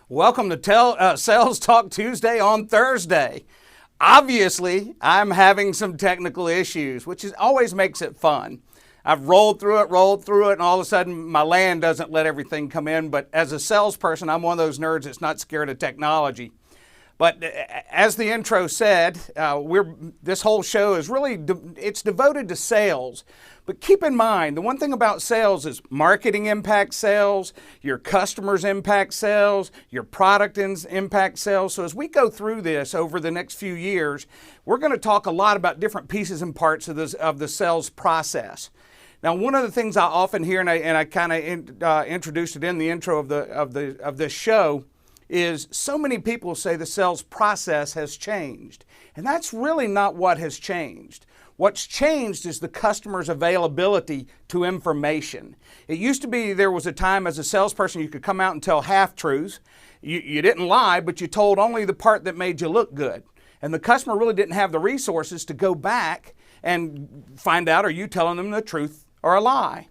Welcome to Sales Talk Tuesday on Thursday. Obviously, I'm having some technical issues, which always makes it fun. I've rolled through it, and all of a sudden my LAN doesn't let everything come in. But as a salesperson, I'm one of those nerds that's not scared of technology. But as the intro said, this whole show is really it's devoted to sales. But keep in mind, the one thing about sales is marketing impacts sales, your customers impact sales, your product impact sales. So as we go through this over the next few years, we're going to talk a lot about different pieces and parts of the sales process. Now, one of the things I often hear, and I kind of introduced it in the intro of this show, is so many people say the sales process has changed. And that's really not what has changed. What's changed is the customer's availability to information. It used to be there was a time as a salesperson you could come out and tell half-truths. You didn't lie, but you told only the part that made you look good. And the customer really didn't have the resources to go back and find out, are you telling them the truth or a lie?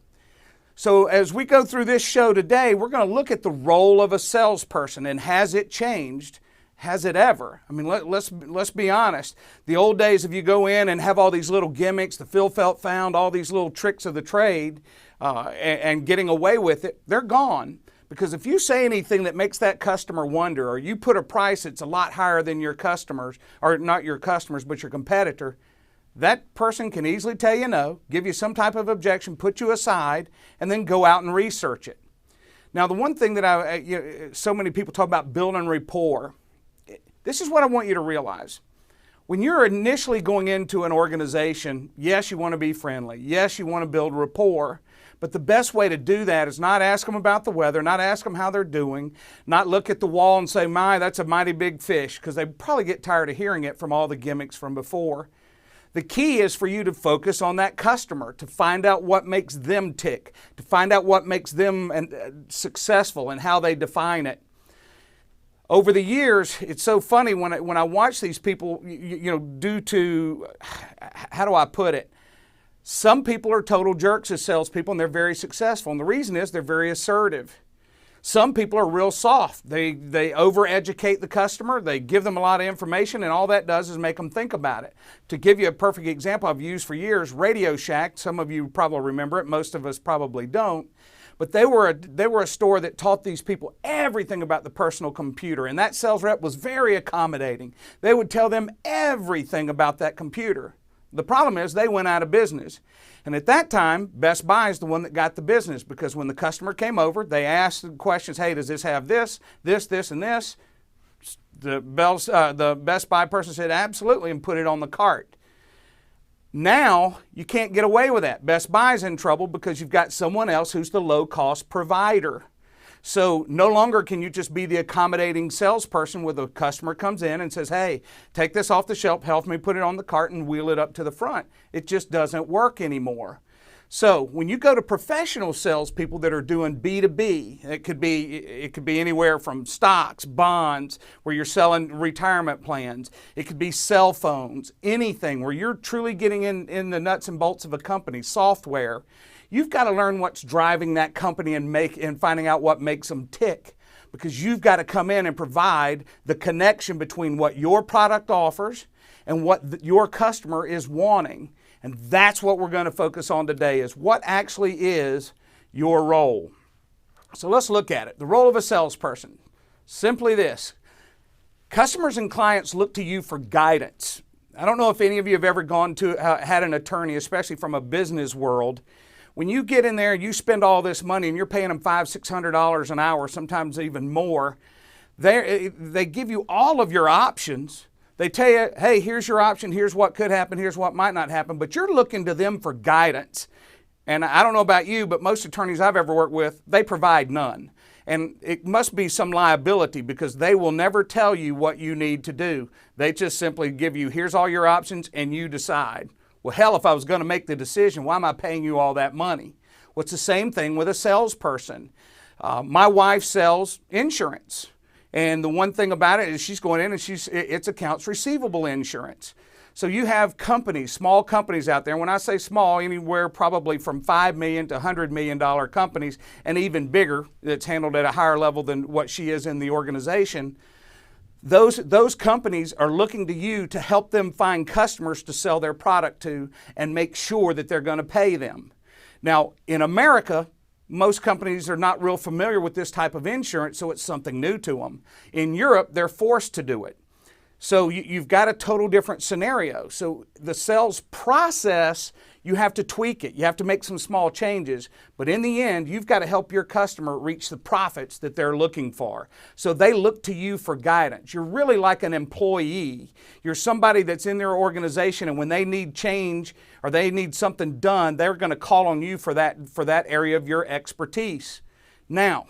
So as we go through this show today, we're going to look at the role of a salesperson, and has it changed? Has it ever? I mean, let's be honest. The old days, if you go in and have all these little gimmicks, the Phil felt found, all these little tricks of the trade, and getting away with it, they're gone. Because if you say anything that makes that customer wonder, or you put a price that's a lot higher than your customers, or not your customers, but your competitor, that person can easily tell you no, give you some type of objection, put you aside, and then go out and research it. Now, the one thing that so many people talk about building rapport, this is what I want you to realize. When you're initially going into an organization, yes, you want to be friendly. Yes, you want to build rapport. But the best way to do that is not ask them about the weather, not ask them how they're doing, not look at the wall and say, my, that's a mighty big fish, because they probably get tired of hearing it from all the gimmicks from before. The key is for you to focus on that customer, to find out what makes them tick, to find out what makes them successful and how they define it. Over the years, it's so funny when I watch these people, due to, how do I put it? Some people are total jerks as salespeople, and they're very successful. And the reason is they're very assertive. Some people are real soft. They overeducate the customer. They give them a lot of information, and all that does is make them think about it. To give you a perfect example I've used for years, Radio Shack, some of you probably remember it, most of us probably don't, but they were a store that taught these people everything about the personal computer, and that sales rep was very accommodating. They would tell them everything about that computer. The problem is they went out of business. And at that time, Best Buy is the one that got the business, because when the customer came over, they asked the questions, hey, does this have this, and this? The Best Buy person said, absolutely, and put it on the cart. Now, you can't get away with that. Best Buy's in trouble because you've got someone else who's the low-cost provider. So no longer can you just be the accommodating salesperson where the customer comes in and says, hey, take this off the shelf, help me put it on the cart and wheel it up to the front. It just doesn't work anymore. So when you go to professional salespeople that are doing B2B, it could be anywhere from stocks, bonds, where you're selling retirement plans. It could be cell phones, anything where you're truly getting in the nuts and bolts of a company, software. You've got to learn what's driving that company and finding out what makes them tick, because you've got to come in and provide the connection between what your product offers and what your customer is wanting. And that's what we're going to focus on today, is what actually is your role. So let's look at it. The role of a salesperson. Simply this. Customers and clients look to you for guidance. I don't know if any of you have ever had an attorney, especially from a business world. When you get in there, you spend all this money and you're paying them $500, $600 an hour, sometimes even more. They give you all of your options. They tell you, hey, here's your option, here's what could happen, here's what might not happen, but you're looking to them for guidance. And I don't know about you, but most attorneys I've ever worked with, they provide none. And it must be some liability, because they will never tell you what you need to do. They just simply give you, here's all your options, and you decide. Well, hell, if I was going to make the decision, why am I paying you all that money? Well, it's the same thing with a salesperson. My wife sells insurance. And the one thing about it is she's going in and it's accounts receivable insurance. So you have companies, small companies out there. And when I say small, anywhere probably from $5 million to $100 million companies, and even bigger, that's handled at a higher level than what she is in the organization. Those companies are looking to you to help them find customers to sell their product to and make sure that they're going to pay them. Now, in America, most companies are not real familiar with this type of insurance, so it's something new to them. In Europe, they're forced to do it. So you've got a total different scenario. So the sales process, you have to tweak it. You have to make some small changes. But in the end, you've got to help your customer reach the profits that they're looking for. So they look to you for guidance. You're really like an employee. You're somebody that's in their organization, and when they need change or they need something done, they're going to call on you for that area of your expertise. Now,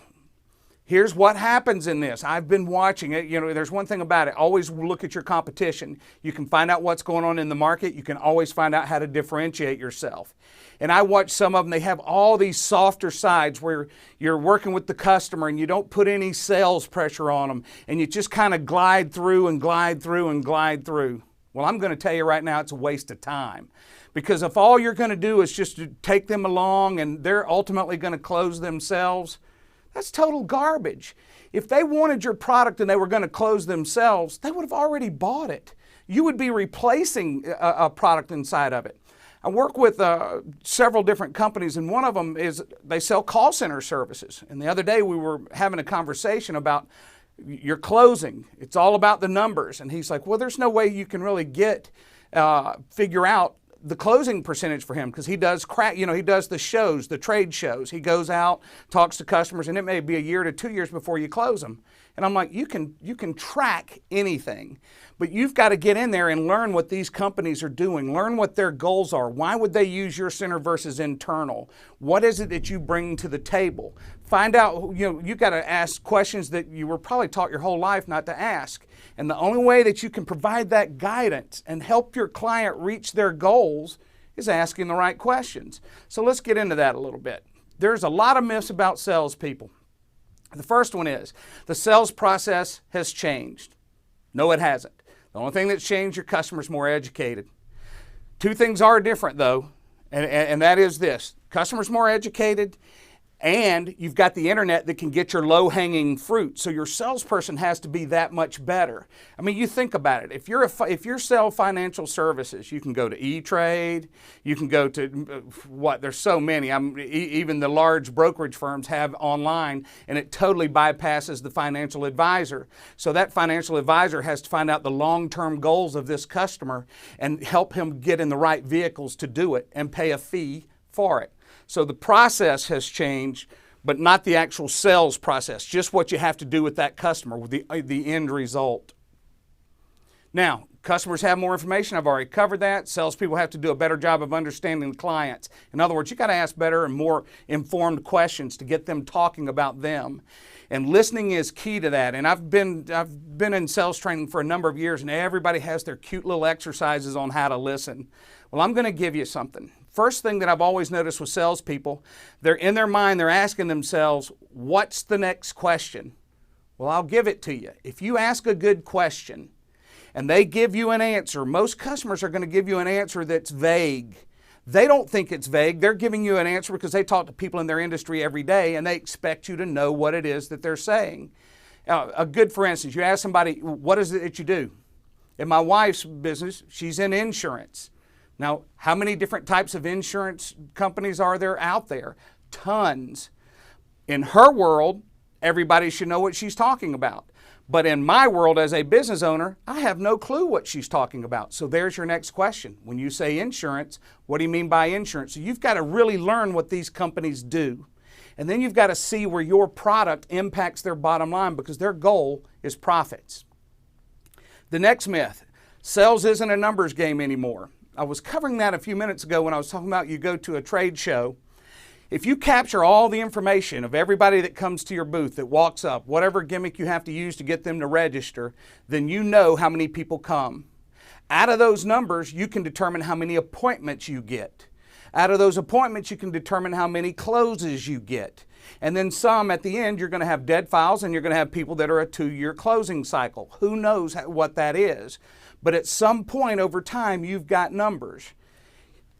here's what happens in this. I've been watching it. There's one thing about it. Always look at your competition. You can find out what's going on in the market. You can always find out how to differentiate yourself. And I watch some of them. They have all these softer sides where you're working with the customer and you don't put any sales pressure on them. And you just kind of glide through and glide through and glide through. Well, I'm going to tell you right now, it's a waste of time. Because if all you're going to do is just to take them along and they're ultimately going to close themselves, that's total garbage. If they wanted your product and they were going to close themselves, they would have already bought it. You would be replacing a product inside of it. I work with several different companies, and one of them is they sell call center services. And the other day we were having a conversation about your closing. It's all about the numbers. And he's like, well, there's no way you can really figure out the closing percentage for him, because he does he does the shows, the trade shows. He goes out, talks to customers, and it may be a year to 2 years before you close them. And I'm like, you can track anything, but you've got to get in there and learn what these companies are doing, learn what their goals are. Why would they use your center versus internal? What is it that you bring to the table? Find out, you've got to ask questions that you were probably taught your whole life not to ask. And the only way that you can provide that guidance and help your client reach their goals is asking the right questions. So let's get into that a little bit. There's a lot of myths about salespeople. The first one is the sales process has changed. No, it hasn't. The only thing that's changed, your customer's more educated. Two things are different though, and that is this. Customer's more educated, and you've got the internet that can get your low-hanging fruit. So your salesperson has to be that much better. I mean, you think about it. If you sell financial services, you can go to E-Trade. You can go to there's so many. Even the large brokerage firms have online, and it totally bypasses the financial advisor. So that financial advisor has to find out the long-term goals of this customer and help him get in the right vehicles to do it and pay a fee for it. So the process has changed, but not the actual sales process, just what you have to do with that customer, with the end result. Now, customers have more information. I've already covered that. Salespeople have to do a better job of understanding the clients. In other words, you got to ask better and more informed questions to get them talking about them. And listening is key to that. And I've been in sales training for a number of years, and everybody has their cute little exercises on how to listen. Well, I'm going to give you something. First thing that I've always noticed with salespeople, they're in their mind, they're asking themselves, what's the next question? Well, I'll give it to you. If you ask a good question and they give you an answer, most customers are going to give you an answer that's vague. They don't think it's vague. They're giving you an answer because they talk to people in their industry every day and they expect you to know what it is that they're saying. For instance, you ask somebody, what is it that you do? In my wife's business, she's in insurance. Now, how many different types of insurance companies are there out there? Tons. In her world, everybody should know what she's talking about. But in my world as a business owner, I have no clue what she's talking about. So there's your next question. When you say insurance, what do you mean by insurance? So you've got to really learn what these companies do. And then you've got to see where your product impacts their bottom line, because their goal is profits. The next myth, sales isn't a numbers game anymore. I was covering that a few minutes ago when I was talking about you go to a trade show. If you capture all the information of everybody that comes to your booth, that walks up, whatever gimmick you have to use to get them to register, then you know how many people come. Out of those numbers, you can determine how many appointments you get. Out of those appointments, you can determine how many closes you get. And then some at the end, you're going to have dead files, and you're going to have people that are a 2-year closing cycle. Who knows what that is? But at some point over time, you've got numbers.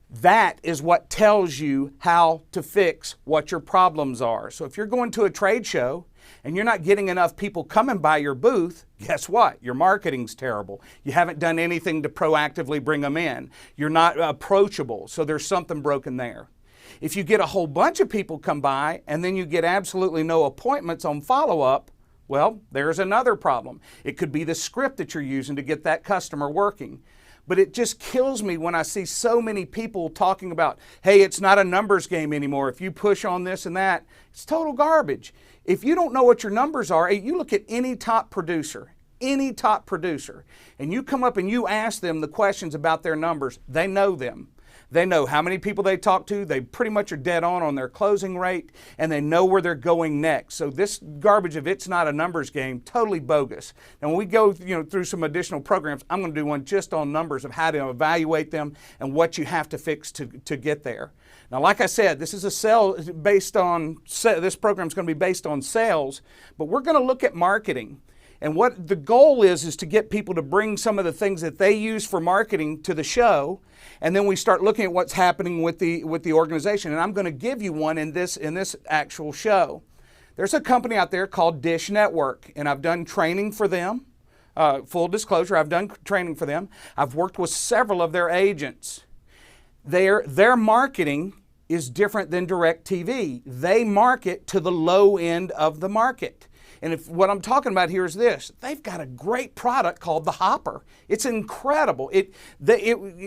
That is what tells you how to fix what your problems are. So if you're going to a trade show and you're not getting enough people coming by your booth, guess what? Your marketing's terrible. You haven't done anything to proactively bring them in. You're not approachable, so there's something broken there. If you get a whole bunch of people come by and then you get absolutely no appointments on follow-up, well, there's another problem. It could be the script that you're using to get that customer working. But it just kills me when I see so many people talking about, hey, it's not a numbers game anymore. If you push on this and that, it's total garbage. If you don't know what your numbers are, you look at any top producer, and you come up and you ask them the questions about their numbers, they know them. They know how many people they talk to. They pretty much are dead on their closing rate, and they know where they're going next. So this garbage of it's not a numbers game, totally bogus. And when we go through some additional programs, I'm going to do one just on numbers of how to evaluate them and what you have to fix to get there. Now, like I said, this is this program is going to be based on sales, but we're going to look at marketing. And what the goal is to get people to bring some of the things that they use for marketing to the show, and then we start looking at what's happening with the organization. And I'm going to give you one in this actual show. There's a company out there called Dish Network, and I've done training for them. Full disclosure, I've done training for them. I've worked with several of their agents. Their marketing is different than DirecTV. They market to the low end of the market. And what I'm talking about here is this. They've got a great product called the Hopper. It's incredible.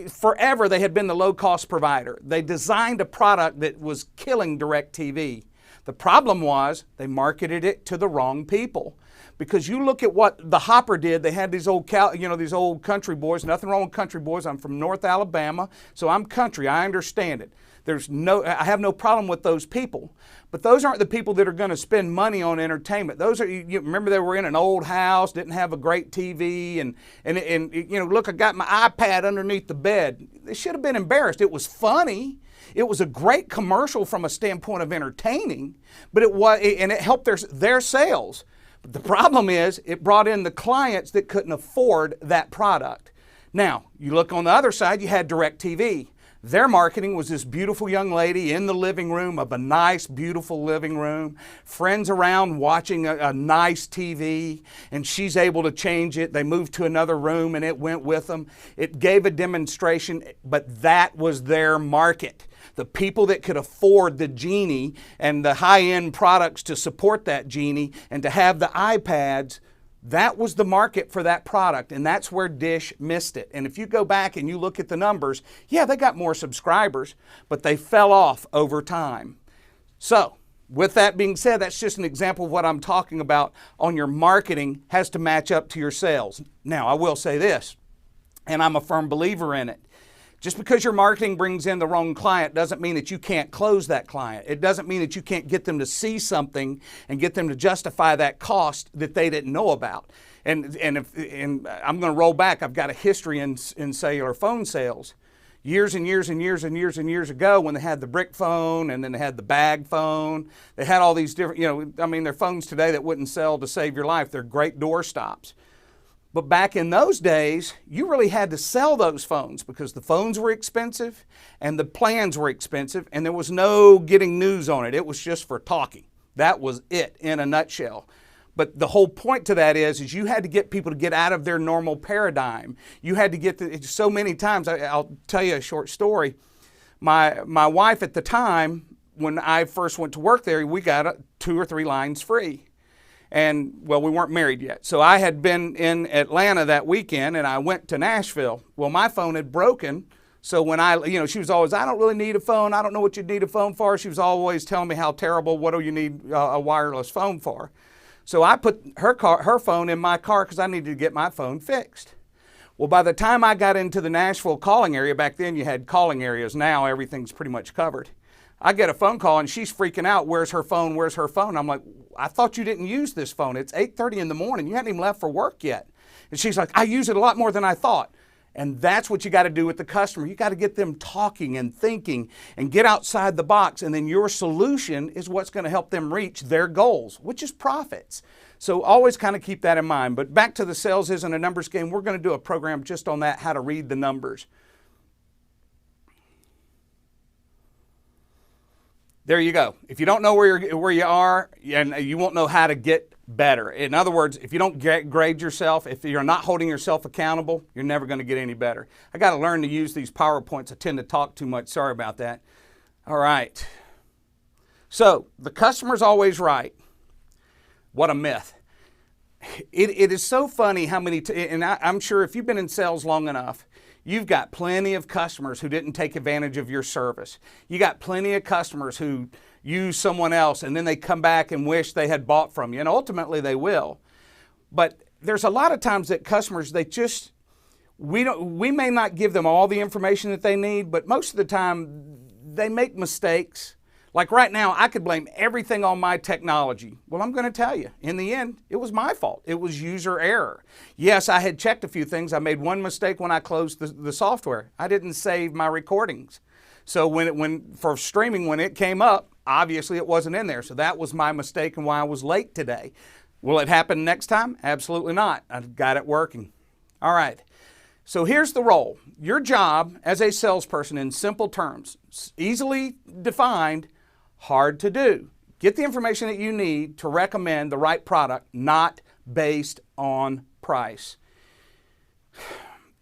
Forever they had been the low-cost provider. They designed a product that was killing DirecTV. The problem was they marketed it to the wrong people. Because you look at what the Hopper did, they had these old country boys. Nothing wrong with country boys. I'm from North Alabama, so I'm country. I understand it. I have no problem with those people. But those aren't the people that are going to spend money on entertainment. Those are, you remember they were in an old house, didn't have a great TV, and look, I got my iPad underneath the bed. They should have been embarrassed. It was funny. It was a great commercial from a standpoint of entertaining, but it helped their sales. But the problem is it brought in the clients that couldn't afford that product. Now, you look on the other side, you had DirecTV. Their marketing was this beautiful young lady in the living room of a nice, beautiful living room, friends around watching a nice TV, and she's able to change it. They moved to another room and it went with them. It gave a demonstration, but that was their market. The people that could afford the Genie and the high-end products to support that Genie and to have the iPads, that was the market for that product, and that's where Dish missed it. And if you go back and you look at the numbers, yeah, they got more subscribers, but they fell off over time. So, with that being said, that's just an example of what I'm talking about on your marketing has to match up to your sales. Now, I will say this, and I'm a firm believer in it. Just because your marketing brings in the wrong client doesn't mean that you can't close that client. It doesn't mean that you can't get them to see something and get them to justify that cost that they didn't know about. And I'm going to roll back. I've got a history in cellular phone sales. Years and years and years and years and years ago, when they had the brick phone and then they had the bag phone, they had all these different, they're phones today that wouldn't sell to save your life. They're great door stops. But back in those days, you really had to sell those phones because the phones were expensive and the plans were expensive and there was no getting news on it. It was just for talking. That was it in a nutshell. But the whole point to that is you had to get people to get out of their normal paradigm. You had to get so many times. I'll tell you a short story. My wife at the time, when I first went to work there, we got 2 or 3 lines free. And, well, we weren't married yet. So I had been in Atlanta that weekend, and I went to Nashville. Well, my phone had broken. So when she was always, I don't really need a phone. I don't know what you need a phone for. She was always telling me how terrible, what do you need a wireless phone for? So I put her phone in my car because I needed to get my phone fixed. Well, by the time I got into the Nashville calling area, back then you had calling areas. Now everything's pretty much covered. I get a phone call and she's freaking out. Where's her phone? Where's her phone? I'm like, I thought you didn't use this phone. It's 8:30 in the morning. You hadn't even left for work yet. And she's like, I use it a lot more than I thought. And that's what you got to do with the customer. You got to get them talking and thinking and get outside the box. And then your solution is what's going to help them reach their goals, which is profits. So always kind of keep that in mind. But back to the sales isn't a numbers game. We're going to do a program just on that, how to read the numbers. There you go. If you don't know where you are, and you won't know how to get better. In other words, if you don't grade yourself, if you're not holding yourself accountable, you're never going to get any better. I got to learn to use these PowerPoints. I tend to talk too much. Sorry about that. All right. So the customer's always right. What a myth. It is so funny how many, and I'm sure if you've been in sales long enough, you've got plenty of customers who didn't take advantage of your service. You got plenty of customers who use someone else and then they come back and wish they had bought from you, and ultimately they will. But there's a lot of times that customers, we may not give them all the information that they need, but most of the time they make mistakes. Like right now, I could blame everything on my technology. Well, I'm going to tell you, in the end, it was my fault. It was user error. Yes, I had checked a few things. I made one mistake when I closed the software. I didn't save my recordings. So for streaming, when it came up, obviously it wasn't in there. So that was my mistake and why I was late today. Will it happen next time? Absolutely not. I've got it working. All right. So here's the role. Your job as a salesperson, in simple terms, easily defined, hard to do. Get the information that you need to recommend the right product, not based on price.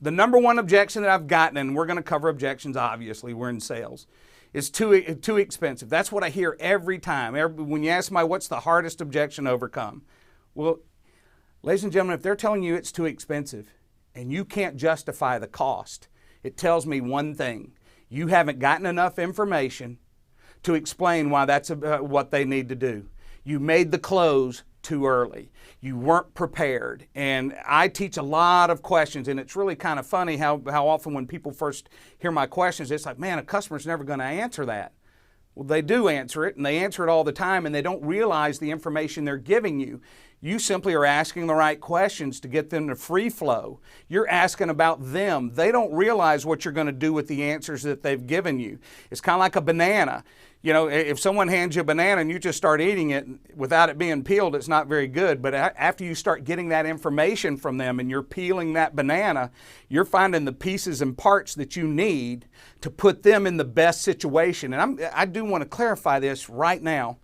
The number one objection that I've gotten, and we're going to cover objections, obviously, we're in sales, is too expensive. That's what I hear every time. When you ask somebody, what's the hardest objection to overcome? Well, ladies and gentlemen, if they're telling you it's too expensive and you can't justify the cost, it tells me one thing. You haven't gotten enough information to explain why that's what they need to do. You made the close too early. You weren't prepared. And I teach a lot of questions, and it's really kind of funny how often when people first hear my questions, it's like, man, a customer's never going to answer that. Well, they do answer it, and they answer it all the time, and they don't realize the information they're giving you. You simply are asking the right questions to get them to free flow. You're asking about them. They don't realize what you're going to do with the answers that they've given you. It's kind of like a banana. You know, if someone hands you a banana and you just start eating it without it being peeled, it's not very good. But after you start getting that information from them and you're peeling that banana, you're finding the pieces and parts that you need to put them in the best situation. And I do want to clarify this right now.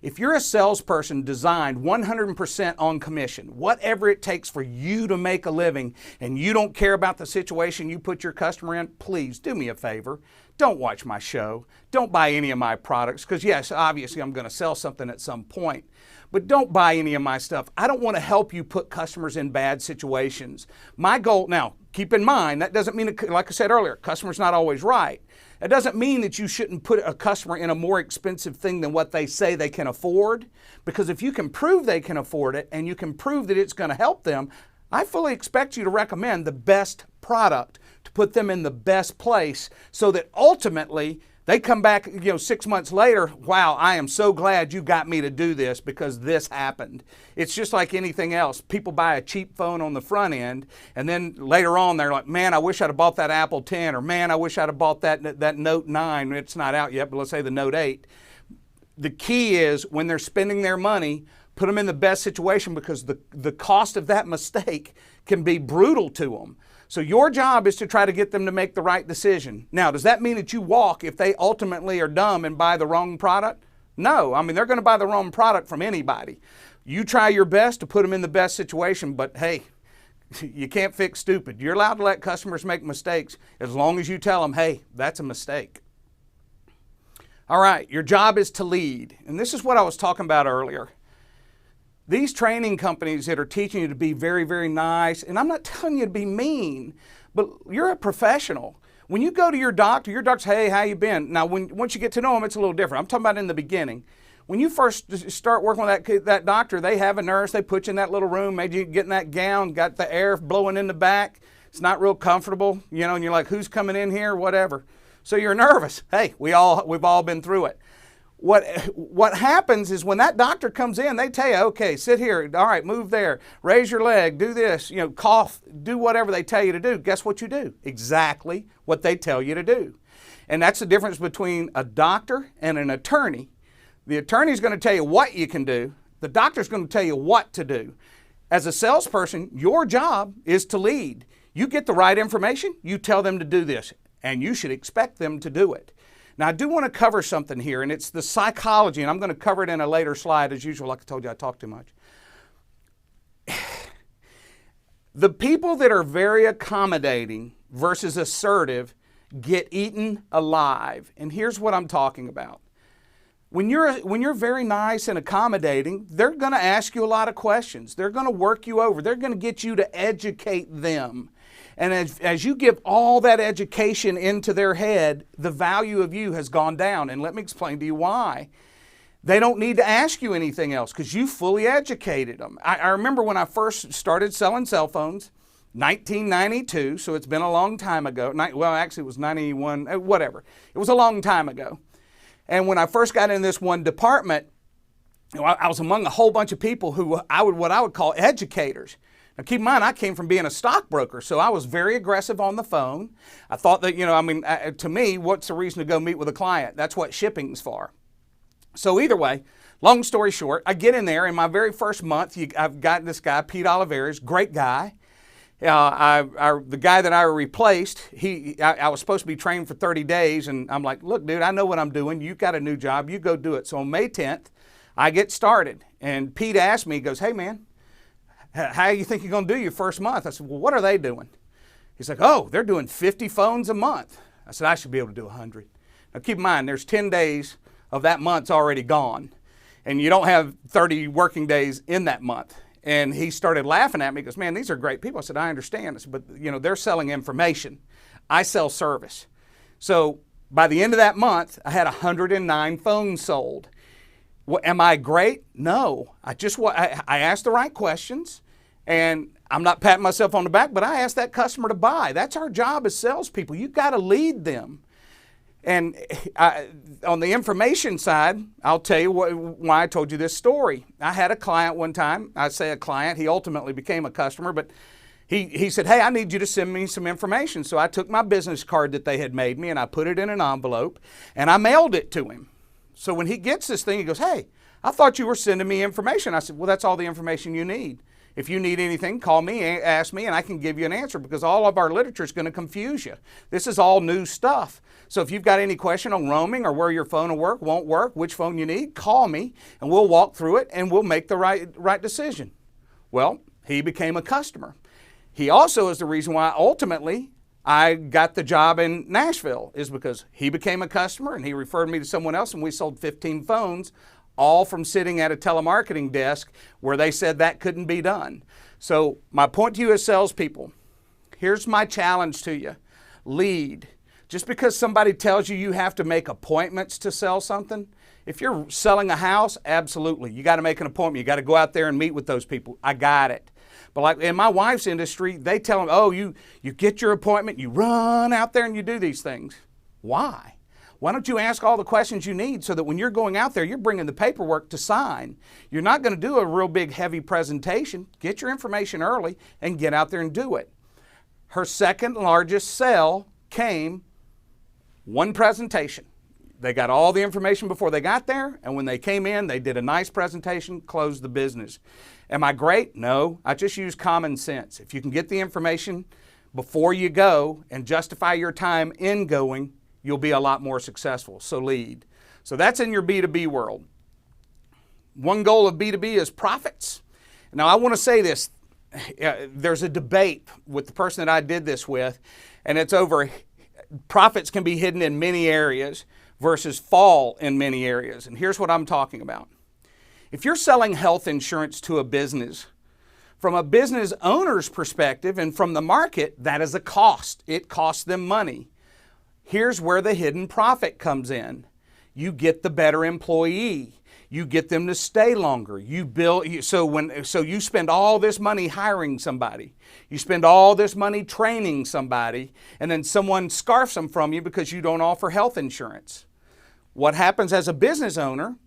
If you're a salesperson designed 100% on commission, whatever it takes for you to make a living, and you don't care about the situation you put your customer in, please do me a favor. Don't watch my show. Don't buy any of my products, because yes, obviously I'm going to sell something at some point, but don't buy any of my stuff. I don't want to help you put customers in bad situations. My goal, now keep in mind, that doesn't mean, like I said earlier, customer's not always right. That doesn't mean that you shouldn't put a customer in a more expensive thing than what they say they can afford, because if you can prove they can afford it and you can prove that it's going to help them, I fully expect you to recommend the best product to put them in the best place so that ultimately they come back, 6 months later, wow, I am so glad you got me to do this because this happened. It's just like anything else. People buy a cheap phone on the front end, and then later on they're like, man, I wish I'd have bought that Apple 10, or man, I wish I'd have bought that Note 9. It's not out yet, but let's say the Note 8. The key is when they're spending their money, put them in the best situation, because the cost of that mistake can be brutal to them. So your job is to try to get them to make the right decision. Now, does that mean that you walk if they ultimately are dumb and buy the wrong product? No. I mean, they're going to buy the wrong product from anybody. You try your best to put them in the best situation, but hey, you can't fix stupid. You're allowed to let customers make mistakes as long as you tell them, hey, that's a mistake. All right, your job is to lead. And this is what I was talking about earlier. These training companies that are teaching you to be very, very nice, and I'm not telling you to be mean, but you're a professional. When you go to your doctor's, hey, how you been? Now, once you get to know them, it's a little different. I'm talking about in the beginning. When you first start working with that doctor, they have a nurse, they put you in that little room, made you get in that gown, got the air blowing in the back. It's not real comfortable, and you're like, who's coming in here, whatever. So you're nervous. Hey, we've all been through it. What happens is when that doctor comes in, they tell you, okay, sit here, all right, move there, raise your leg, do this, cough, do whatever they tell you to do. Guess what you do? Exactly what they tell you to do. And that's the difference between a doctor and an attorney. The attorney is going to tell you what you can do. The doctor is going to tell you what to do. As a salesperson, your job is to lead. You get the right information, you tell them to do this, and you should expect them to do it. Now, I do want to cover something here, and it's the psychology, and I'm going to cover it in a later slide. As usual, like I told you, I talk too much. The people that are very accommodating versus assertive get eaten alive. And here's what I'm talking about. When you're very nice and accommodating, they're going to ask you a lot of questions. They're going to work you over. They're going to get you to educate them. And as you give all that education into their head, the value of you has gone down. And let me explain to you why. They don't need to ask you anything else because you fully educated them. I remember when I first started selling cell phones, 1992, so it's been a long time ago. Well, actually it was 91, whatever. It was a long time ago. And when I first got in this one department, I was among a whole bunch of people who what I would call educators. Now keep in mind, I came from being a stockbroker, so I was very aggressive on the phone. I thought that, to me, what's the reason to go meet with a client? That's what shipping's for. So either way, long story short, I get in there. In my very first month, I've got this guy, Pete Oliveris, great guy. The guy that I replaced, I was supposed to be trained for 30 days, and I'm like, look, dude, I know what I'm doing. You got a new job. You go do it. So on May 10th, I get started. And Pete asked me, he goes, hey, man, how do you think you're going to do your first month? I said, well, what are they doing? He's like, oh, they're doing 50 phones a month. I said, I should be able to do 100. Now, keep in mind, there's 10 days of that month's already gone, and you don't have 30 working days in that month. And he started laughing at me. He goes, man, these are great people. I said, I understand this, but they're selling information. I sell service. So by the end of that month, I had 109 phones sold. Am I great? No. I asked the right questions, and I'm not patting myself on the back, but I asked that customer to buy. That's our job as salespeople. You've got to lead them. And on the information side, I'll tell you why I told you this story. I had a client one time. I say a client. He ultimately became a customer, but he said, hey, I need you to send me some information. So I took my business card that they had made me, and I put it in an envelope, and I mailed it to him. So when he gets this thing, he goes, hey, I thought you were sending me information. I said, well, that's all the information you need. If you need anything, call me, ask me, and I can give you an answer because all of our literature is going to confuse you. This is all new stuff. So if you've got any question on roaming or where your phone will work, won't work, which phone you need, call me, and we'll walk through it, and we'll make the right decision. Well, he became a customer. He also is the reason why ultimately I got the job in Nashville, is because he became a customer, and he referred me to someone else, and we sold 15 phones, all from sitting at a telemarketing desk where they said that couldn't be done. So my point to you as salespeople, here's my challenge to you. Lead. Just because somebody tells you you have to make appointments to sell something, if you're selling a house, absolutely. You got to make an appointment. You got to go out there and meet with those people. I got it. But like in my wife's industry, they tell them, oh, you get your appointment, you run out there and you do these things. Why? Why don't you ask all the questions you need so that when you're going out there, you're bringing the paperwork to sign. You're not going to do a real big heavy presentation. Get your information early and get out there and do it. Her second largest sale came one presentation. They got all the information before they got there, and when they came in, they did a nice presentation, closed the business. Am I great? No, I just use common sense. If you can get the information before you go and justify your time in going, you'll be a lot more successful. So lead. So that's in your B2B world. One goal of B2B is profits. Now I want to say this. There's a debate with the person that I did this with, and it's over profits can be hidden in many areas versus fall in many areas. And here's what I'm talking about. If you're selling health insurance to a business, from a business owner's perspective and from the market, that is a cost. It costs them money. Here's where the hidden profit comes in. You get the better employee. You get them to stay longer. So you spend all this money hiring somebody. You spend all this money training somebody, and then someone scarfs them from you because you don't offer health insurance. what happens as a business owner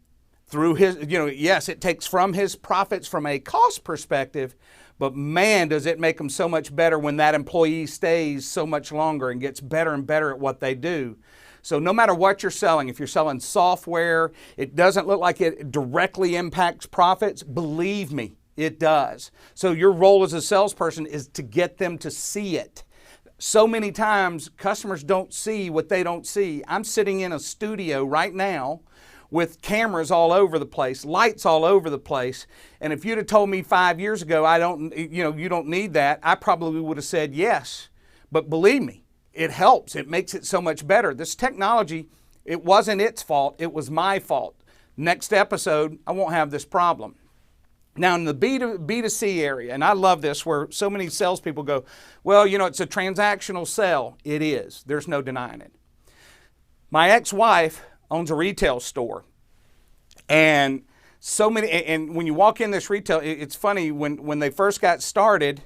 through his, yes, it takes from his profits from a cost perspective, but man, does it make them so much better when that employee stays so much longer and gets better and better at what they do. So no matter what you're selling, if you're selling software, it doesn't look like it directly impacts profits. Believe me, it does. So your role as a salesperson is to get them to see it. So many times customers don't see what they don't see. I'm sitting in a studio right now with cameras all over the place, lights all over the place. And if you'd have told me 5 years ago, you don't need that, I probably would have said yes. But believe me, it helps. It makes it so much better. This technology, it wasn't its fault. It was my fault. Next episode, I won't have this problem. Now in the B2C area, and I love this where so many salespeople go, well, it's a transactional sale. It is. There's no denying it. My ex-wife owns a retail store. And and when you walk in this retail, it's funny, when they first got started,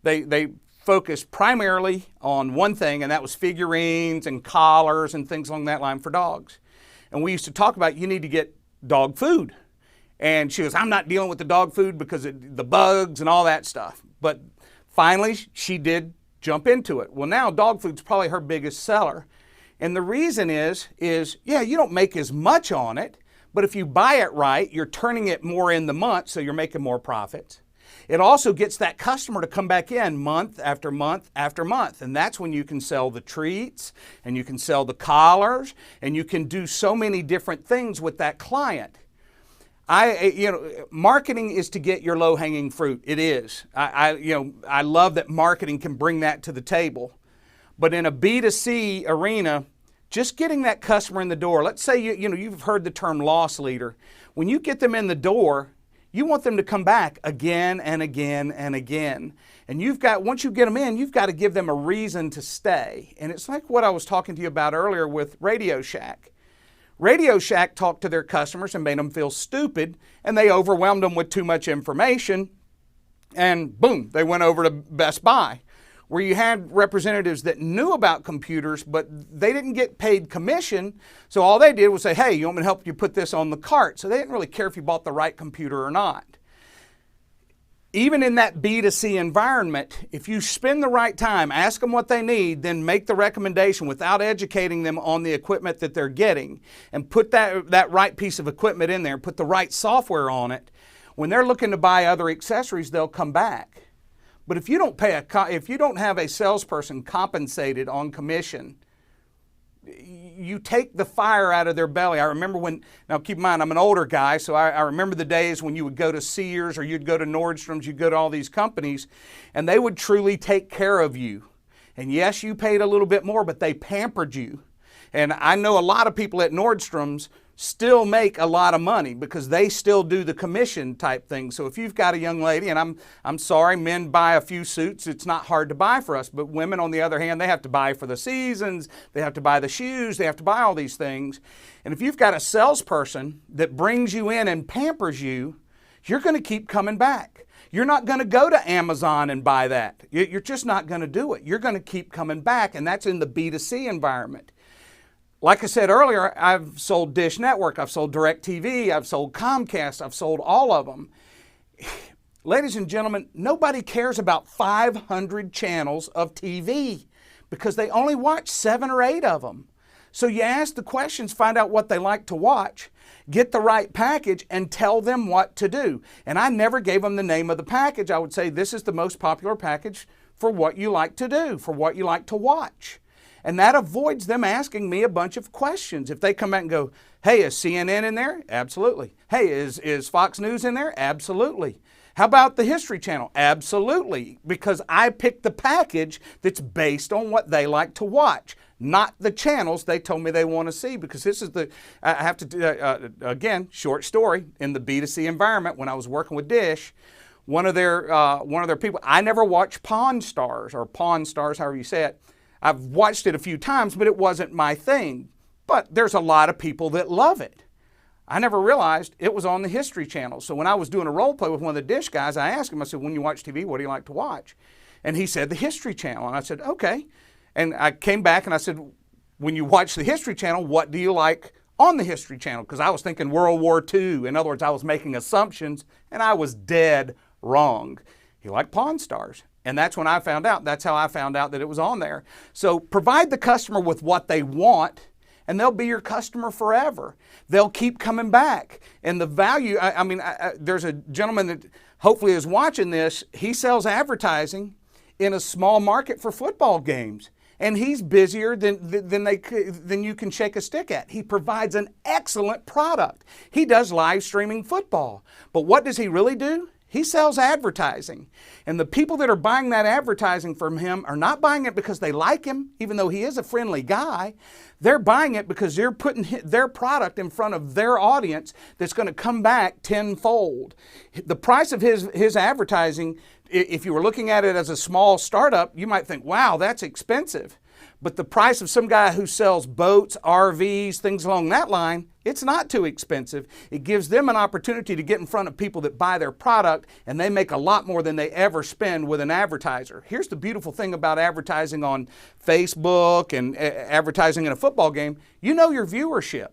they focused primarily on one thing, and that was figurines and collars and things along that line for dogs. And we used to talk about, you need to get dog food. And she goes, I'm not dealing with the dog food because of the bugs and all that stuff. But finally, she did jump into it. Well, now dog food's probably her biggest seller. And the reason is you don't make as much on it, but if you buy it right, you're turning it more in the month, so you're making more profits. It also gets that customer to come back in month after month after month. And that's when you can sell the treats and you can sell the collars and you can do so many different things with that client. Marketing is to get your low-hanging fruit. It is. I love that marketing can bring that to the table. But in a B2C arena, just getting that customer in the door, let's say you've heard the term loss leader. When you get them in the door, you want them to come back again and again and again. And once you get them in, you've got to give them a reason to stay. And it's like what I was talking to you about earlier with Radio Shack. Radio Shack talked to their customers and made them feel stupid, and they overwhelmed them with too much information, and boom, they went over to Best Buy, where you had representatives that knew about computers, but they didn't get paid commission, so all they did was say, hey, you want me to help you put this on the cart? So they didn't really care if you bought the right computer or not. Even in that B2C environment, if you spend the right time, ask them what they need, then make the recommendation without educating them on the equipment that they're getting, and put that right piece of equipment in there, put the right software on it, when they're looking to buy other accessories, they'll come back. But if you don't have a salesperson compensated on commission, you take the fire out of their belly. I remember now keep in mind, I'm an older guy, so I remember the days when you would go to Sears or you'd go to Nordstrom's, you'd go to all these companies, and they would truly take care of you. And yes, you paid a little bit more, but they pampered you. And I know a lot of people at Nordstrom's still make a lot of money because they still do the commission type thing. So if you've got a young lady, and I'm sorry, men buy a few suits, it's not hard to buy for us, but women on the other hand, they have to buy for the seasons, they have to buy the shoes, they have to buy all these things. And if you've got a salesperson that brings you in and pampers you, you're going to keep coming back. You're not going to go to Amazon and buy that. You're just not going to do it. You're going to keep coming back, and that's in the B2C environment. Like I said earlier, I've sold Dish Network, I've sold DirecTV, I've sold Comcast, I've sold all of them. Ladies and gentlemen, nobody cares about 500 channels of TV because they only watch 7 or 8 of them. So you ask the questions, find out what they like to watch, get the right package, and tell them what to do. And I never gave them the name of the package. I would say this is the most popular package for what you like to do, for what you like to watch. And that avoids them asking me a bunch of questions. If they come back and go, hey, is CNN in there? Absolutely. Hey, is Fox News in there? Absolutely. How about the History Channel? Absolutely. Because I picked the package that's based on what they like to watch, not the channels they told me they want to see. Because this is I have to, again, short story, in the B2C environment when I was working with Dish, one of their people, I never watched Pawn Stars, however you say it. I've watched it a few times, but it wasn't my thing. But there's a lot of people that love it. I never realized it was on the History Channel. So when I was doing a role play with one of the Dish guys, I asked him, I said, when you watch TV, what do you like to watch? And he said, the History Channel. And I said, okay. And I came back and I said, when you watch the History Channel, what do you like on the History Channel because I was thinking World War II. In other words, I was making assumptions and I was dead wrong. He liked Pawn Stars. And that's when I found out. That's how I found out that it was on there. So provide the customer with what they want and they'll be your customer forever. They'll keep coming back. And the value, there's a gentleman that hopefully is watching this. He sells advertising in a small market for football games. And he's busier than you can shake a stick at. He provides an excellent product. He does live streaming football. But what does he really do? He sells advertising. And the people that are buying that advertising from him are not buying it because they like him, even though he is a friendly guy. They're buying it because they're putting their product in front of their audience that's going to come back tenfold. The price of his advertising, if you were looking at it as a small startup, you might think, wow, that's expensive. But the price of some guy who sells boats, RVs, things along that line, it's not too expensive. It gives them an opportunity to get in front of people that buy their product, and they make a lot more than they ever spend with an advertiser. Here's the beautiful thing about advertising on Facebook and advertising in a football game. You know your viewership.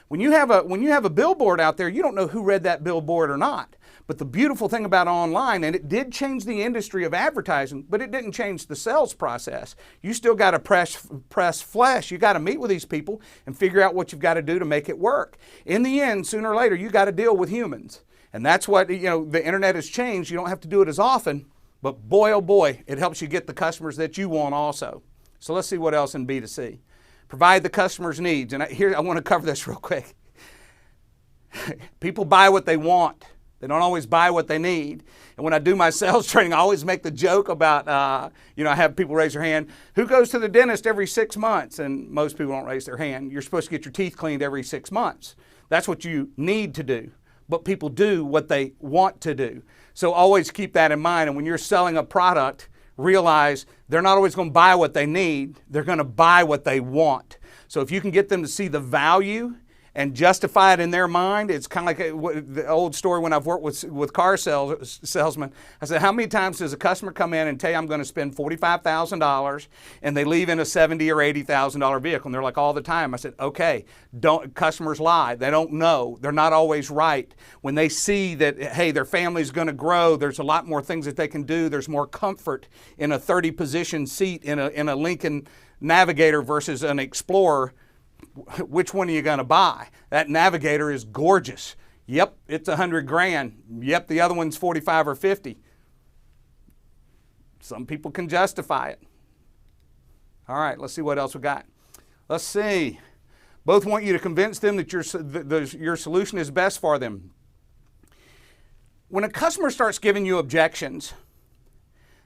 When you have a billboard out there, you don't know who read that billboard or not. But the beautiful thing about online, and it did change the industry of advertising, but it didn't change the sales process. You still got to press flesh. You got to meet with these people and figure out what you've got to do to make it work. In the end, sooner or later, you got to deal with humans. And that's what, the internet has changed. You don't have to do it as often, but boy, oh boy, it helps you get the customers that you want also. So let's see what else in B2C. Provide the customer's needs. And here, I want to cover this real quick. People buy what they want. They don't always buy what they need. And when I do my sales training, I always make the joke about, I have people raise their hand. Who goes to the dentist every 6 months? And most people don't raise their hand. You're supposed to get your teeth cleaned every 6 months. That's what you need to do. But people do what they want to do. So always keep that in mind. And when you're selling a product, realize they're not always going to buy what they need. They're going to buy what they want. So if you can get them to see the value and justify it in their mind, it's kind of like the old story when I've worked with car salesmen. I said, how many times does a customer come in and tell you I'm going to spend $45,000 and they leave in a $70,000 or $80,000 vehicle? And they're like, all the time. I said, okay, customers lie. They don't know. They're not always right. When they see that, hey, their family's going to grow, there's a lot more things that they can do. There's more comfort in a 30-position seat in a Lincoln Navigator versus an Explorer. Which one are you going to buy? That Navigator is gorgeous. Yep, it's $100,000. Yep, the other one's 45 or 50. Some people can justify it. All right, let's see what else we got. Let's see. Both want you to convince them that your solution is best for them. When a customer starts giving you objections,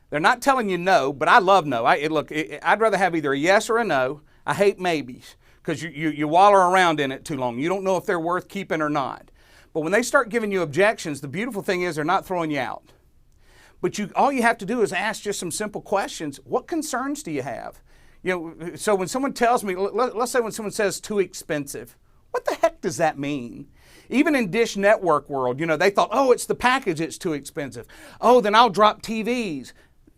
they're not telling you no, but I love no. I'd rather have either a yes or a no. I hate maybes, because you waller around in it too long. You don't know if they're worth keeping or not. But when they start giving you objections, the beautiful thing is they're not throwing you out. But all you have to do is ask just some simple questions. What concerns do you have? So when someone tells me, let's say when someone says too expensive, what the heck does that mean? Even in Dish Network world, they thought, oh, it's the package it's too expensive. Oh, then I'll drop TVs.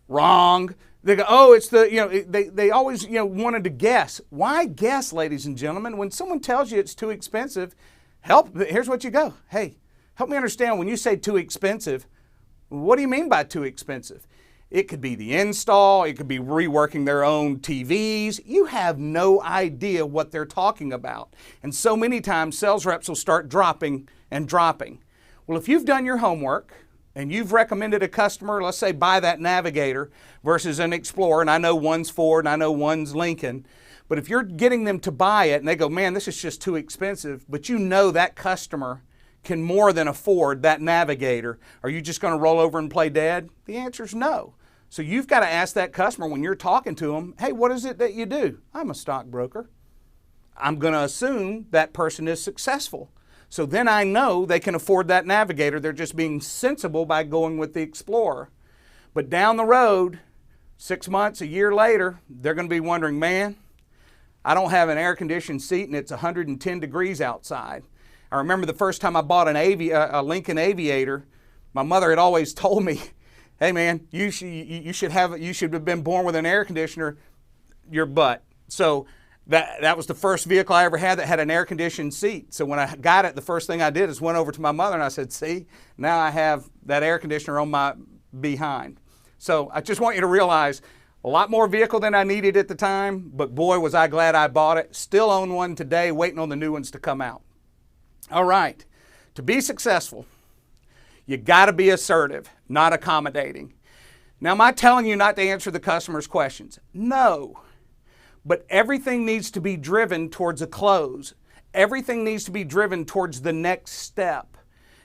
Wrong. They go, oh, it's they always, wanted to guess. Why guess, ladies and gentlemen? When someone tells you it's too expensive, here's what you go. Hey, help me understand when you say too expensive, what do you mean by too expensive? It could be the install. It could be reworking their own TVs. You have no idea what they're talking about. And so many times sales reps will start dropping and dropping. Well, if you've done your homework, and you've recommended a customer, let's say, buy that Navigator versus an Explorer, and I know one's Ford and I know one's Lincoln, but if you're getting them to buy it and they go, man, this is just too expensive, but that customer can more than afford that Navigator, are you just going to roll over and play dead? The answer is no. So you've got to ask that customer when you're talking to them, hey, what is it that you do? I'm a stockbroker. I'm going to assume that person is successful. So then I know they can afford that Navigator. They're just being sensible by going with the Explorer. But down the road, 6 months, a year later, they're going to be wondering, man, I don't have an air-conditioned seat and it's 110 degrees outside. I remember the first time I bought a Lincoln Aviator, my mother had always told me, hey man, you should have been born with an air conditioner, your butt. So That was the first vehicle I ever had that had an air-conditioned seat. So when I got it, the first thing I did is went over to my mother and I said, see, now I have that air conditioner on my behind. So I just want you to realize a lot more vehicle than I needed at the time, but boy, was I glad I bought it. Still own one today, waiting on the new ones to come out. All right, to be successful, you got to be assertive, not accommodating. Now, am I telling you not to answer the customer's questions? No. But everything needs to be driven towards a close. Everything needs to be driven towards the next step.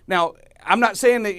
Now, I'm not saying that,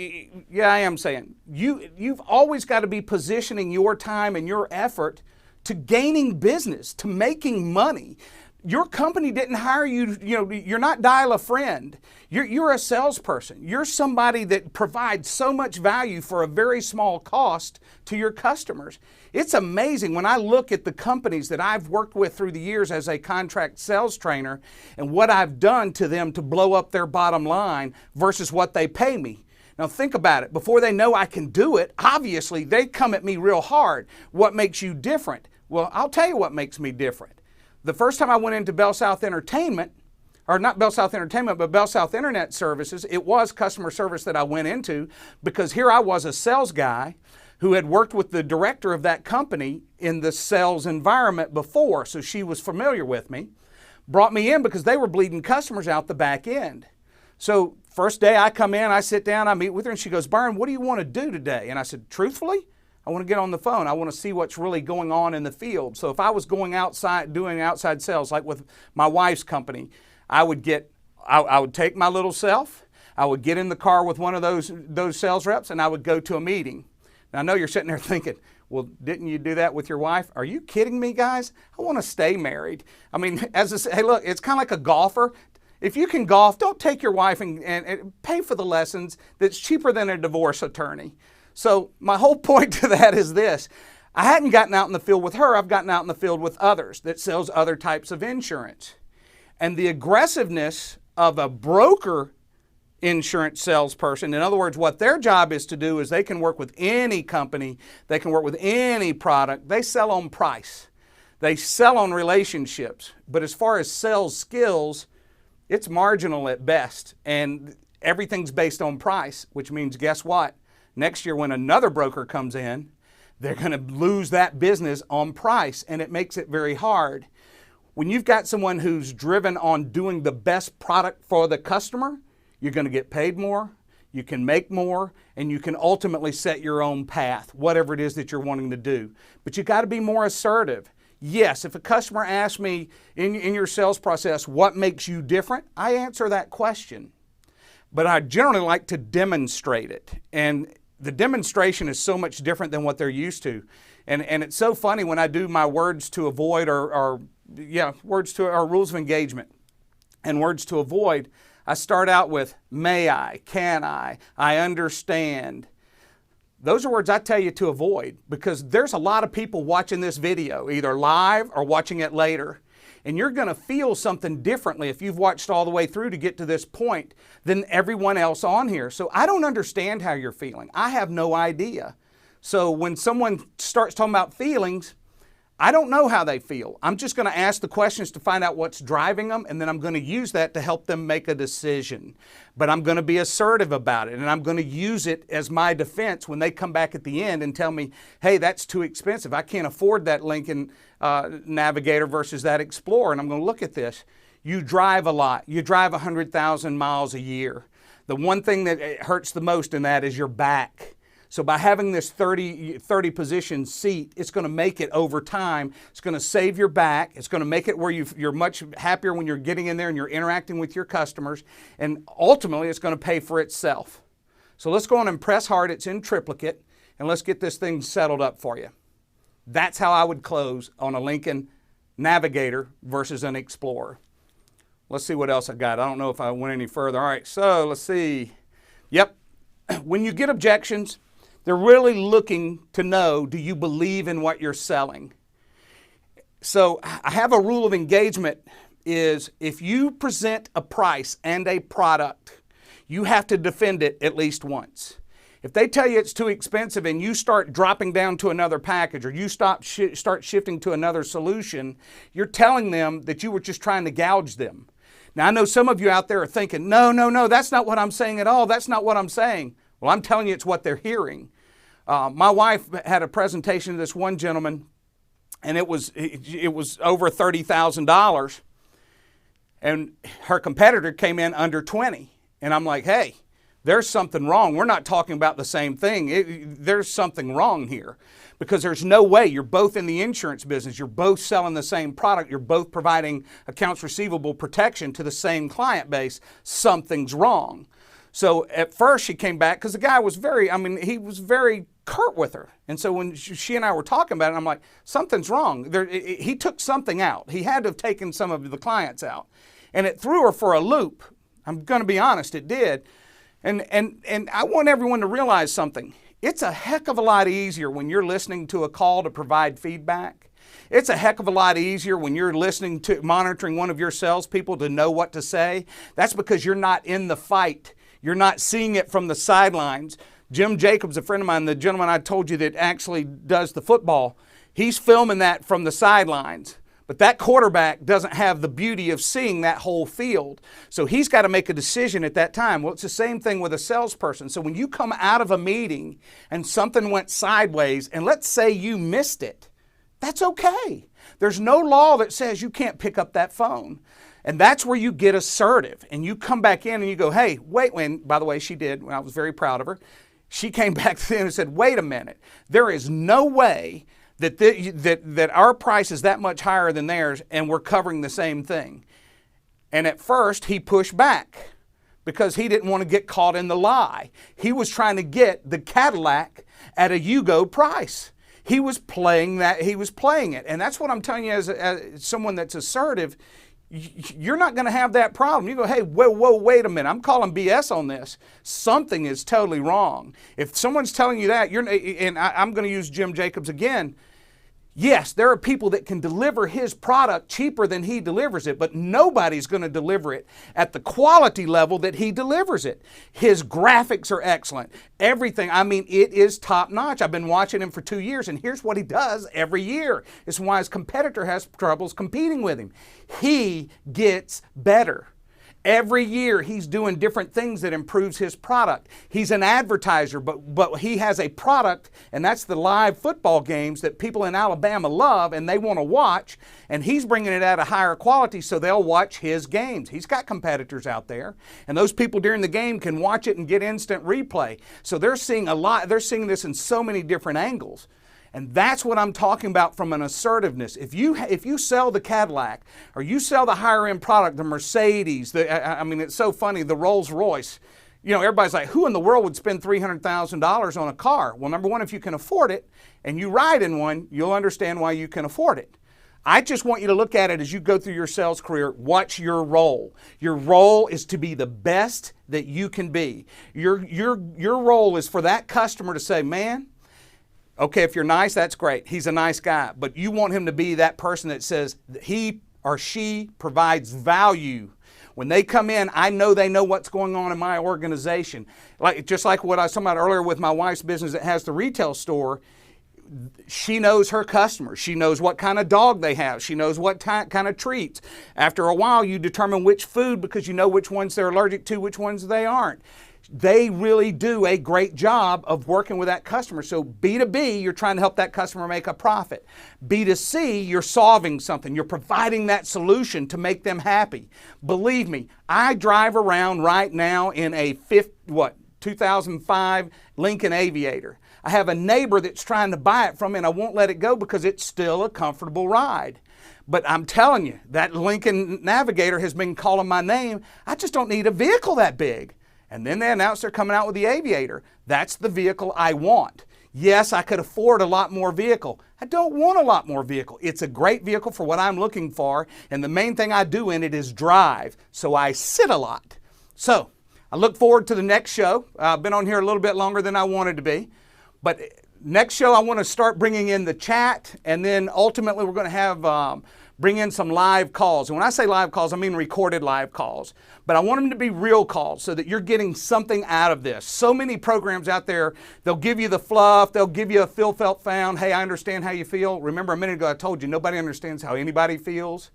yeah, I am saying, you've always got to be positioning your time and your effort to gaining business, to making money. Your company didn't hire you, you're not dial a friend. You're a salesperson. You're somebody that provides so much value for a very small cost to your customers. It's amazing when I look at the companies that I've worked with through the years as a contract sales trainer and what I've done to them to blow up their bottom line versus what they pay me. Now think about it. Before they know I can do it, obviously they come at me real hard. What makes you different? Well, I'll tell you what makes me different. The first time I went into Bell South Entertainment, or not Bell South Entertainment, but Bell South Internet Services, it was customer service that I went into because here I was a sales guy who had worked with the director of that company in the sales environment before, so she was familiar with me, brought me in because they were bleeding customers out the back end. So first day I come in, I sit down, I meet with her, and she goes, Byron, what do you want to do today? And I said, truthfully, I want to get on the phone. I want to see what's really going on in the field. So if I was going outside, doing outside sales, like with my wife's company, I would take my little self, I would get in the car with one of those sales reps, and I would go to a meeting. Now I know you're sitting there thinking, well, didn't you do that with your wife? Are you kidding me, guys? I want to stay married. I mean, hey, look, it's kind of like a golfer. If you can golf, don't take your wife and pay for the lessons. That's cheaper than a divorce attorney. So my whole point to that is this. I hadn't gotten out in the field with her. I've gotten out in the field with others that sells other types of insurance. And the aggressiveness of a broker insurance salesperson, in other words, what their job is to do is they can work with any company, they can work with any product. They sell on price. They sell on relationships. But as far as sales skills, it's marginal at best. And everything's based on price, which means guess what? Next year when another broker comes in, they're going to lose that business on price, and it makes it very hard. When you've got someone who's driven on doing the best product for the customer, you're going to get paid more, you can make more, and you can ultimately set your own path, whatever it is that you're wanting to do. But you got to be more assertive. Yes, if a customer asks me in your sales process, what makes you different? I answer that question. But I generally like to demonstrate it. And the demonstration is so much different than what they're used to. And it's so funny when I do my words to avoid or rules of engagement and words to avoid, I start out with may I, can I understand. Those are words I tell you to avoid because there's a lot of people watching this video, either live or watching it later. And you're going to feel something differently if you've watched all the way through to get to this point than everyone else on here. So I don't understand how you're feeling. I have no idea. So when someone starts talking about feelings, I don't know how they feel. I'm just going to ask the questions to find out what's driving them, and then I'm going to use that to help them make a decision. But I'm going to be assertive about it, and I'm going to use it as my defense when they come back at the end and tell me, hey, that's too expensive. I can't afford that Lincoln Navigator versus that Explorer. And I'm going to look at this. You drive a lot. You drive 100,000 miles a year. The one thing that hurts the most in that is your back. So by having this 30 position seat, it's going to make it over time. It's going to save your back. It's going to make it where you're much happier when you're getting in there and you're interacting with your customers. And ultimately, it's going to pay for itself. So let's go on and press hard. It's in triplicate. And let's get this thing settled up for you. That's how I would close on a Lincoln Navigator versus an Explorer. Let's see what else I got. I don't know if I went any further. All right, so let's see. Yep. When you get objections, they're really looking to know, do you believe in what you're selling? So I have a rule of engagement is if you present a price and a product, you have to defend it at least once. If they tell you it's too expensive and you start dropping down to another package or you start shifting to another solution, you're telling them that you were just trying to gouge them. Now, I know some of you out there are thinking, no, that's not what I'm saying at all. That's not what I'm saying. Well, I'm telling you it's what they're hearing. My wife had a presentation to this one gentleman, and it was over $30,000, and her competitor came in under 20. And I'm like, hey, there's something wrong. We're not talking about the same thing. There's something wrong here, because there's no way. You're both in the insurance business. You're both selling the same product. You're both providing accounts receivable protection to the same client base. Something's wrong. So at first she came back because the guy was he was very curt with her. And so when she and I were talking about it, I'm like, something's wrong. He took something out. He had to have taken some of the clients out. And it threw her for a loop. I'm going to be honest, it did. And I want everyone to realize something. It's a heck of a lot easier when you're listening to a call to provide feedback. It's a heck of a lot easier when you're monitoring one of your salespeople to know what to say. That's because you're not in the fight. You're not seeing it from the sidelines. Jim Jacobs, a friend of mine, the gentleman I told you that actually does the football, he's filming that from the sidelines. But that quarterback doesn't have the beauty of seeing that whole field. So he's got to make a decision at that time. Well, it's the same thing with a salesperson. So when you come out of a meeting and something went sideways, and let's say you missed it, that's okay. There's no law that says you can't pick up that phone. And that's where you get assertive. And you come back in and you go, hey, wait, by the way, she did, I was very proud of her. She came back then and said, wait a minute, there is no way that our price is that much higher than theirs and we're covering the same thing. And at first he pushed back because he didn't want to get caught in the lie. He was trying to get the Cadillac at a Yugo price. He was playing it. And that's what I'm telling you as someone that's assertive. You're not going to have that problem. You go, hey, whoa, wait a minute. I'm calling BS on this. Something is totally wrong. If someone's telling you that, I'm going to use Jim Jacobs again. Yes, there are people that can deliver his product cheaper than he delivers it, but nobody's going to deliver it at the quality level that he delivers it. His graphics are excellent. Everything, it is top notch. I've been watching him for 2 years, and here's what he does every year. It's why his competitor has troubles competing with him. He gets better. Every year he's doing different things that improves his product. He's an advertiser, but he has a product, and that's the live football games that people in Alabama love and they want to watch, and he's bringing it at a higher quality so they'll watch his games. He's got competitors out there, and those people during the game can watch it and get instant replay. So they're seeing this in so many different angles. And that's what I'm talking about from an assertiveness. If you sell the Cadillac or you sell the higher end product, the Mercedes, it's so funny, the Rolls Royce. Everybody's like, who in the world would spend $300,000 on a car? Well, number one, if you can afford it and you ride in one, you'll understand why you can afford it. I just want you to look at it as you go through your sales career. What's your role? Your role is to be the best that you can be. Your role is for that customer to say, man, okay, if you're nice, that's great. He's a nice guy. But you want him to be that person that says he or she provides value. When they come in, I know they know what's going on in my organization. Just like what I was talking about earlier with my wife's business that has the retail store, she knows her customers. She knows what kind of dog they have. She knows what kind of treats. After a while, you determine which food because you know which ones they're allergic to, which ones they aren't. They really do a great job of working with that customer. So B2B, you're trying to help that customer make a profit. B2C, you're solving something. You're providing that solution to make them happy. Believe me, I drive around right now in a 2005 Lincoln Aviator. I have a neighbor that's trying to buy it from me and I won't let it go because it's still a comfortable ride. But I'm telling you, that Lincoln Navigator has been calling my name. I just don't need a vehicle that big. And then they announced they're coming out with the Aviator. That's the vehicle I want. Yes, I could afford a lot more vehicle. I don't want a lot more vehicle. It's a great vehicle for what I'm looking for, and the main thing I do in it is drive, so I sit a lot. So I look forward to the next show. I've been on here a little bit longer than I wanted to be, but next show I want to start bringing in the chat, and then ultimately we're going to have bring in some live calls. And when I say live calls, I mean recorded live calls. But I want them to be real calls so that you're getting something out of this. So many programs out there, they'll give you the fluff, they'll give you a feel, felt, found. Hey, I understand how you feel. Remember a minute ago I told you nobody understands how anybody feels.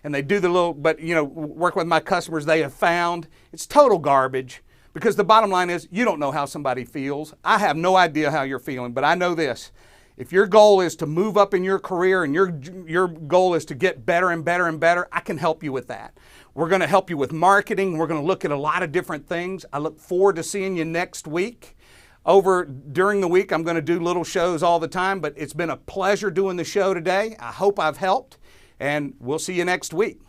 And they do the little, but working with my customers, they have found. It's total garbage, because the bottom line is you don't know how somebody feels. I have no idea how you're feeling, but I know this. If your goal is to move up in your career and your goal is to get better and better and better, I can help you with that. We're going to help you with marketing. We're going to look at a lot of different things. I look forward to seeing you next week. During the week, I'm going to do little shows all the time, but it's been a pleasure doing the show today. I hope I've helped, and we'll see you next week.